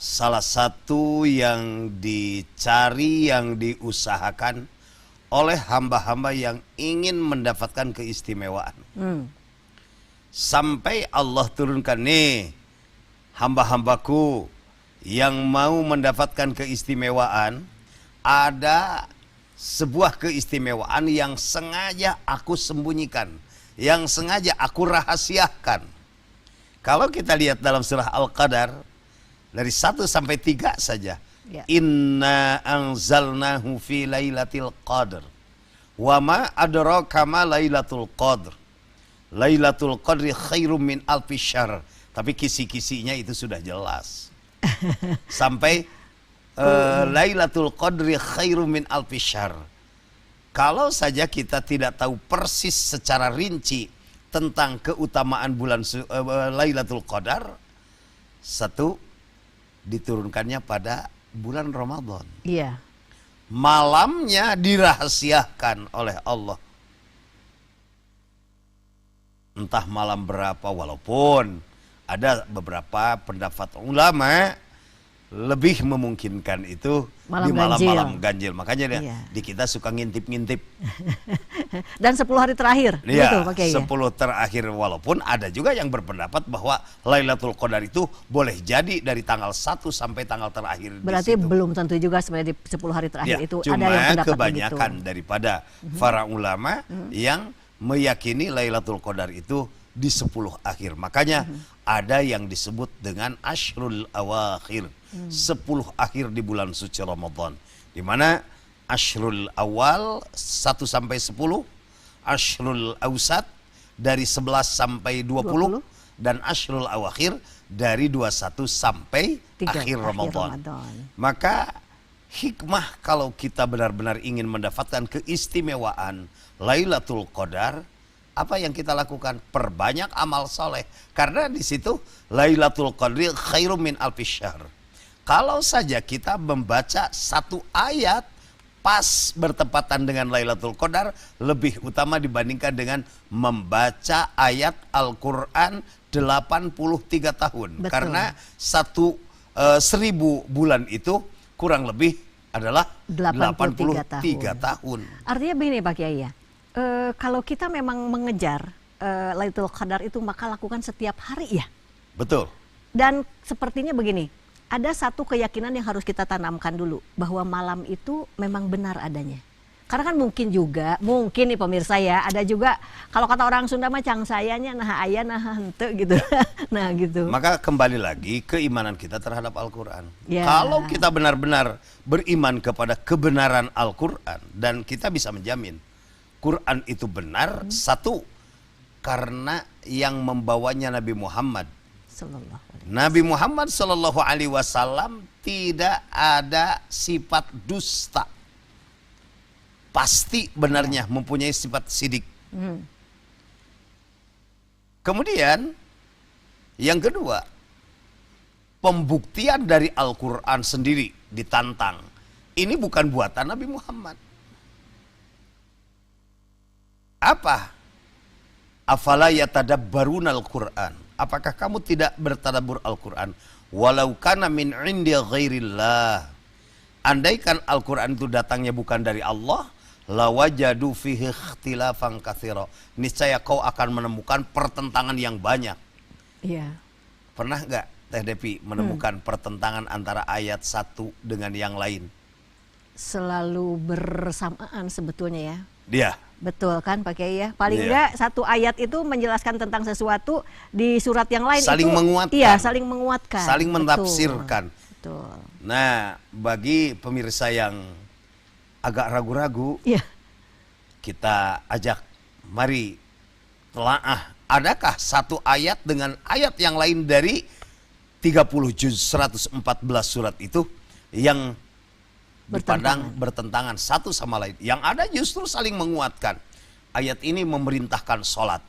salah satu yang dicari, yang diusahakan oleh hamba-hamba yang ingin mendapatkan keistimewaan. Sampai Allah turunkan, nih hamba-hambaku yang mau mendapatkan keistimewaan, ada sebuah keistimewaan yang sengaja aku sembunyikan, yang sengaja aku rahasiakan. Kalau kita lihat dalam surah Al-Qadar, dari 1 sampai 3 saja. Ya. Inna anzalnahu fi lailatul qadr. Wa ma adraka ma lailatul qadr. Lailatul qadri khairum min alfi syahr. Tapi kisi-kisinya itu sudah jelas. Sampai Lailatul Qadri khairum min alfi syahr. Kalau saja kita tidak tahu persis secara rinci tentang keutamaan bulan Lailatul Qadar, satu, diturunkannya pada bulan Ramadan. Iya. Malamnya dirahasiakan oleh Allah. Entah malam berapa, walaupun ada beberapa pendapat ulama lebih memungkinkan itu di malam-malam ganjil. Makanya di kita suka ngintip-ngintip. Dan 10 hari terakhir. Iya, 10 terakhir. Walaupun ada juga yang berpendapat bahwa Lailatul Qadar itu boleh jadi dari tanggal 1 sampai tanggal terakhir. Berarti belum tentu juga sebenarnya di 10 hari terakhir itu ada yang pendapat begitu. Kebanyakan daripada para ulama yang meyakini Lailatul Qadar itu di 10 akhir. Makanya ada yang disebut dengan Ashrul Awakhir, 10 akhir di bulan suci Ramadan, di mana Ashrul Awal 1 sampai 10, Ashrul Awsat dari 11 sampai 20, dan Ashrul Awakhir dari 21 sampai akhir Ramadan. Maka hikmah kalau kita benar-benar ingin mendapatkan keistimewaan Lailatul Qadar, apa yang kita lakukan? Perbanyak amal soleh. Karena di situ Lailatul Qadri khairum min alfi syahr. Kalau saja kita membaca satu ayat pas bertepatan dengan Lailatul Qadar, lebih utama dibandingkan dengan membaca ayat Al-Quran 83 tahun. Betul. Karena 1000 bulan itu kurang lebih adalah 83 tahun. Artinya begini Pak Kiai ya. Kalau kita memang mengejar Lailatul Qadar itu, maka lakukan setiap hari ya. Betul. Dan sepertinya begini, ada satu keyakinan yang harus kita tanamkan dulu, bahwa malam itu memang benar adanya. Karena kan mungkin nih pemirsa ya, ada juga kalau kata orang Sunda mah cang sayanya nah aya nah henteu gitu. Nah gitu. Maka kembali lagi keimanan kita terhadap Al-Quran. Ya. Kalau kita benar-benar beriman kepada kebenaran Al-Quran, dan kita bisa menjamin Quran itu benar, satu, karena yang membawanya Nabi Muhammad. Sallallahu alaihi. Nabi Muhammad Sallallahu Alaihi Wasallam tidak ada sifat dusta. Pasti benarnya mempunyai sifat sidik. Kemudian yang kedua, pembuktian dari Al-Quran sendiri ditantang. Ini bukan buatan Nabi Muhammad. Apa? Afala yatadabbaruna Al-Quran. Apakah kamu tidak bertadabbur Al-Quran? Walau kana min indi ghairillah. Andaikan Al-Quran itu datangnya bukan dari Allah, lawajadu fihi ikhtilafan katsira. Niscaya kau akan menemukan pertentangan yang banyak. Iya. Pernah nggak Teh Depi menemukan pertentangan antara ayat satu dengan yang lain? Selalu bersamaan sebetulnya ya. Dia. Betul kan Pak Kiai ya? Paling Iya. enggak satu ayat itu menjelaskan tentang sesuatu, di surat yang lain Saling itu menguatkan. Iya, saling menguatkan. Saling Betul. mentafsirkan. Betul. Nah, bagi pemirsa yang agak ragu-ragu, Iya. kita ajak, mari telaah. Adakah satu ayat dengan ayat yang lain dari 30 juz 114 surat itu yang dipandang bertentangan satu sama lain? Yang ada justru saling menguatkan. Ayat ini memerintahkan sholat.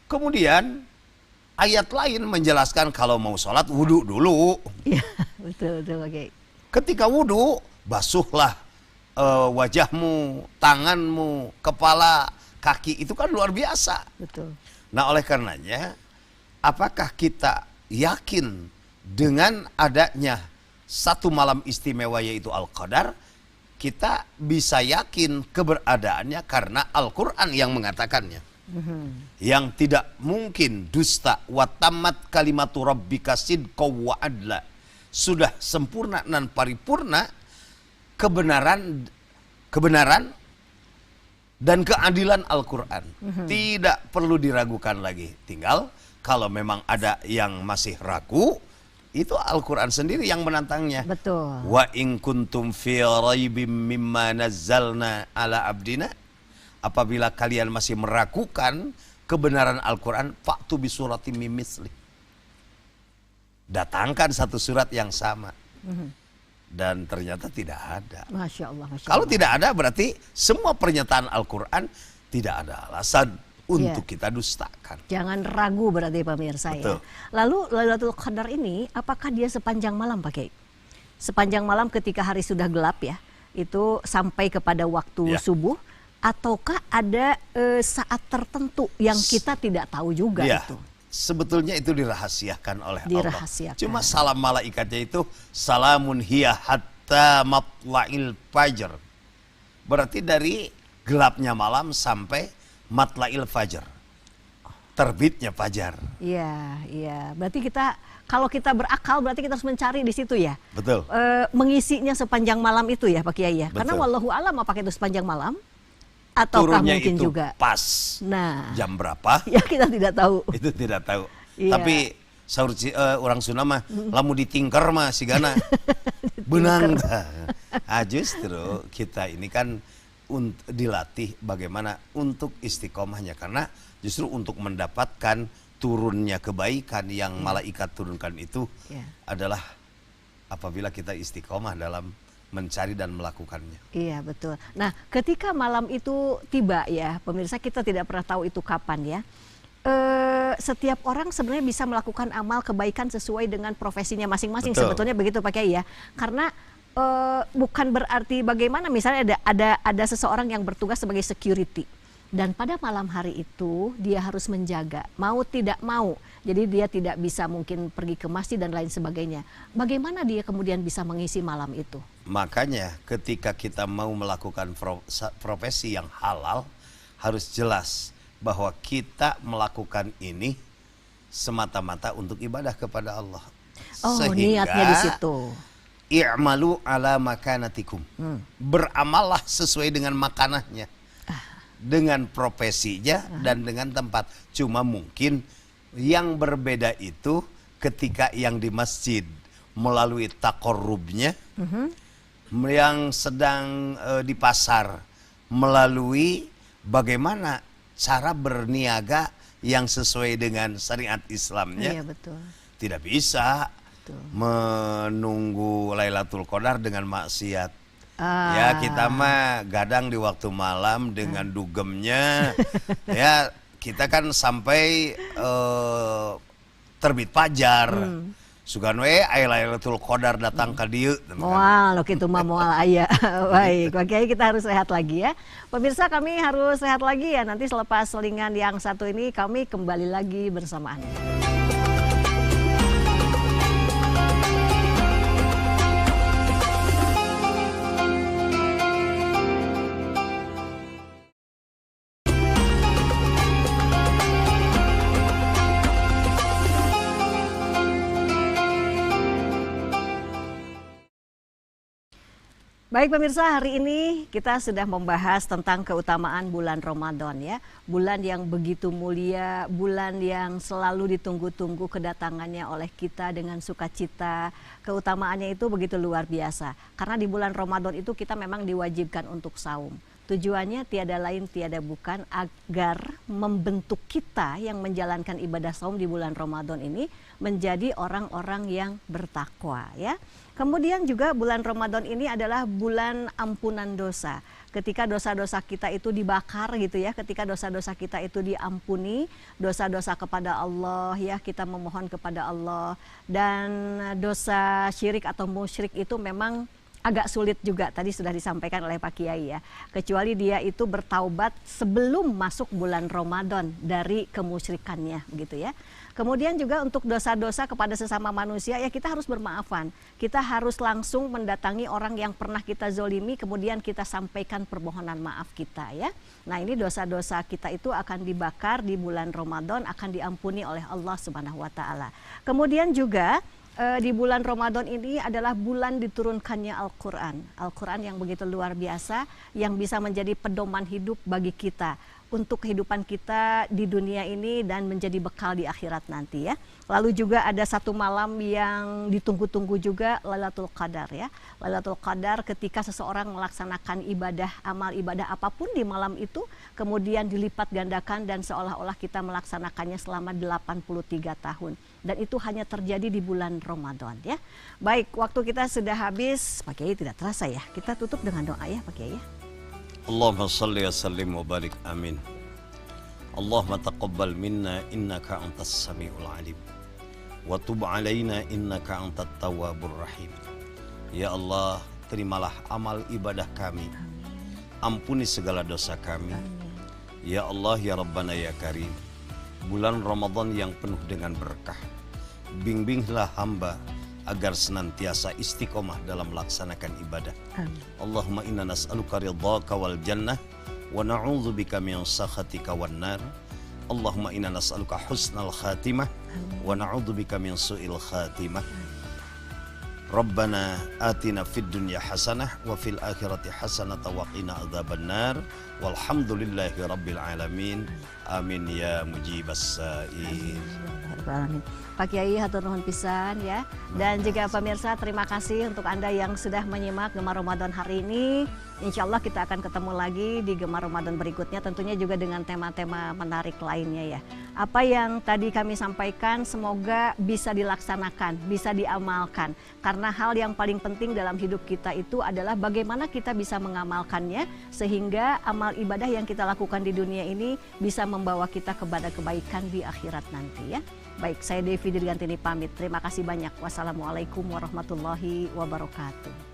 Kemudian ayat lain menjelaskan kalau mau sholat wudhu dulu. Iya, betul Pak Kiai. Ketika wudhu, basuhlah wajahmu, tanganmu, kepala, kaki. Itu kan luar biasa. Betul. Nah, oleh karenanya, apakah kita yakin dengan adanya satu malam istimewa yaitu Al-Qadar? Kita bisa yakin keberadaannya karena Al-Quran yang mengatakannya. Yang tidak mungkin dusta. Wa tammat kalimatu rabbika sidqaw wa adla. Sudah sempurna dan paripurna kebenaran dan keadilan Al-Quran. Tidak perlu diragukan lagi. Tinggal kalau memang ada yang masih ragu, itu Al-Quran sendiri yang menantangnya. Betul. Wa in kuntum fi raibim mimma nazzalna ala abdina. Apabila kalian masih meragukan kebenaran Al-Quran, fa'tu bi suratim min misli. Datangkan satu surat yang sama. Dan ternyata tidak ada. Masya Allah, Masya Kalau Allah. tidak ada berarti semua pernyataan Al-Quran tidak ada alasan untuk kita dustakan. Jangan ragu berarti pemirsa Betul. ya. Lalu Lailatul Qadar ini apakah dia sepanjang malam Pak Kiai? Sepanjang malam ketika hari sudah gelap ya, itu sampai kepada waktu subuh, ataukah ada saat tertentu yang kita tidak tahu juga itu? Sebetulnya itu dirahasiakan oleh Dirahasiakan. Allah. Cuma salam malaikatnya itu salamun hiya hatta matla'il fajr. Berarti dari gelapnya malam sampai matla'il fajr. Terbitnya fajar. Iya, iya. Berarti kita kalau kita berakal berarti kita harus mencari di situ ya. Betul. Mengisinya sepanjang malam itu ya Pak Kiai ya. Karena Betul. wallahu alam apakah itu sepanjang malam ataukah Turunnya mungkin itu juga. pas. Nah, Jam berapa? ya kita tidak tahu. Itu tidak tahu. Iya. Tapi saur orang Sunda mah lamu ditingker mah sigana benang. Ah, justru kita ini kan dilatih bagaimana untuk istiqomahnya, karena justru untuk mendapatkan turunnya kebaikan yang malaikat turunkan itu adalah apabila kita istiqomah dalam mencari dan melakukannya. Iya betul. Nah ketika malam itu tiba ya pemirsa, kita tidak pernah tahu itu kapan ya. Setiap orang sebenarnya bisa melakukan amal kebaikan sesuai dengan profesinya masing-masing. Sebetulnya begitu Pak Kiai ya. Karena bukan berarti bagaimana misalnya ada seseorang yang bertugas sebagai security. Dan pada malam hari itu dia harus menjaga, mau tidak mau. Jadi dia tidak bisa mungkin pergi ke masjid dan lain sebagainya. Bagaimana dia kemudian bisa mengisi malam itu? Makanya ketika kita mau melakukan profesi yang halal, harus jelas bahwa kita melakukan ini semata-mata untuk ibadah kepada Allah. Oh, Sehingga niatnya di situ. i'malu ala makanatikum. Beramallah sesuai dengan makanahnya. Dengan profesinya dan dengan tempat. Cuma mungkin yang berbeda itu ketika yang di masjid melalui taqarrubnya, yang sedang di pasar melalui bagaimana cara berniaga yang sesuai dengan syariat Islamnya. Iya betul. Tidak bisa Betul. menunggu Lailatul Qadar dengan maksiat. Ah. Ya kita mah gadang di waktu malam dengan dugemnya. Ya kita kan sampai terbit fajar. Sugan we aya Lailatul Qadar datang ka dieu. Moal lo kitu mah moal aya. Baik, Pak Kiai kita harus sehat lagi ya. Pemirsa kami harus sehat lagi ya. Nanti selepas selingan yang satu ini kami kembali lagi bersama Anda. Baik pemirsa, hari ini kita sudah membahas tentang keutamaan bulan Ramadan ya. Bulan yang begitu mulia, bulan yang selalu ditunggu-tunggu kedatangannya oleh kita dengan sukacita. Keutamaannya itu begitu luar biasa. Karena di bulan Ramadan itu kita memang diwajibkan untuk saum. Tujuannya tiada lain tiada bukan agar membentuk kita yang menjalankan ibadah saum di bulan Ramadan ini menjadi orang-orang yang bertakwa ya. Kemudian juga bulan Ramadan ini adalah bulan ampunan dosa. Ketika dosa-dosa kita itu dibakar gitu ya, ketika dosa-dosa kita itu diampuni, dosa-dosa kepada Allah ya, kita memohon kepada Allah. Dan dosa syirik atau musyrik itu memang agak sulit juga, tadi sudah disampaikan oleh Pak Kiai ya. Kecuali dia itu bertaubat sebelum masuk bulan Ramadan dari kemusyrikannya gitu ya. Kemudian juga untuk dosa-dosa kepada sesama manusia ya kita harus bermaafan. Kita harus langsung mendatangi orang yang pernah kita zolimi, kemudian kita sampaikan permohonan maaf kita ya. Nah ini dosa-dosa kita itu akan dibakar di bulan Ramadan, akan diampuni oleh Allah Subhanahu wa Ta'ala. Kemudian juga di bulan Ramadan ini adalah bulan diturunkannya Al-Quran. Al-Quran yang begitu luar biasa, yang bisa menjadi pedoman hidup bagi kita untuk kehidupan kita di dunia ini dan menjadi bekal di akhirat nanti ya. Lalu juga ada satu malam yang ditunggu-tunggu juga, Lailatul Qadar ya. Lailatul Qadar ketika seseorang melaksanakan ibadah, amal ibadah apapun di malam itu, kemudian dilipat gandakan dan seolah-olah kita melaksanakannya selama 83 tahun. Dan itu hanya terjadi di bulan Ramadan ya. Baik, waktu kita sudah habis, Pak Kiai tidak terasa ya. Kita tutup dengan doa ya Pak Kiai ya. Allahumma salli wa sallim wa barik amin. Allahumma taqabbal minna innaka antas samiul alim. Wa tub alaina innaka antat tawwabur rahim. Ya Allah, terimalah amal ibadah kami. Ampuni segala dosa kami. Ya Allah, ya Rabbana ya Karim. Bulan Ramadan yang penuh dengan berkah. Bimbinglah hamba agar senantiasa istiqomah dalam melaksanakan ibadah. Allahumma inna nas'aluka ridhaka wal jannah wa na'udzubika min sakhatika wan nar. Allahumma inna nas'aluka husnal khatimah wa na'udzubika min su'il khatimah. Rabbana atina fid dunya hasanah wa fil akhirati hasanah wa qina adzabannar. Walhamdulillahi rabbil alamin. Amin ya mujibas sa'il. Pak Kiai hatur nuhun pisan ya. Dan juga pemirsa terima kasih untuk Anda yang sudah menyimak Gemar Ramadan hari ini. Insya Allah kita akan ketemu lagi di Gemar Ramadan berikutnya, tentunya juga dengan tema-tema menarik lainnya ya. Apa yang tadi kami sampaikan semoga bisa dilaksanakan, bisa diamalkan. Karena hal yang paling penting dalam hidup kita itu adalah bagaimana kita bisa mengamalkannya sehingga amal ibadah yang kita lakukan di dunia ini bisa membawa kita kepada kebaikan di akhirat nanti ya. Baik, saya Devi Dirgantini pamit. Terima kasih banyak. Wassalamualaikum warahmatullahi wabarakatuh.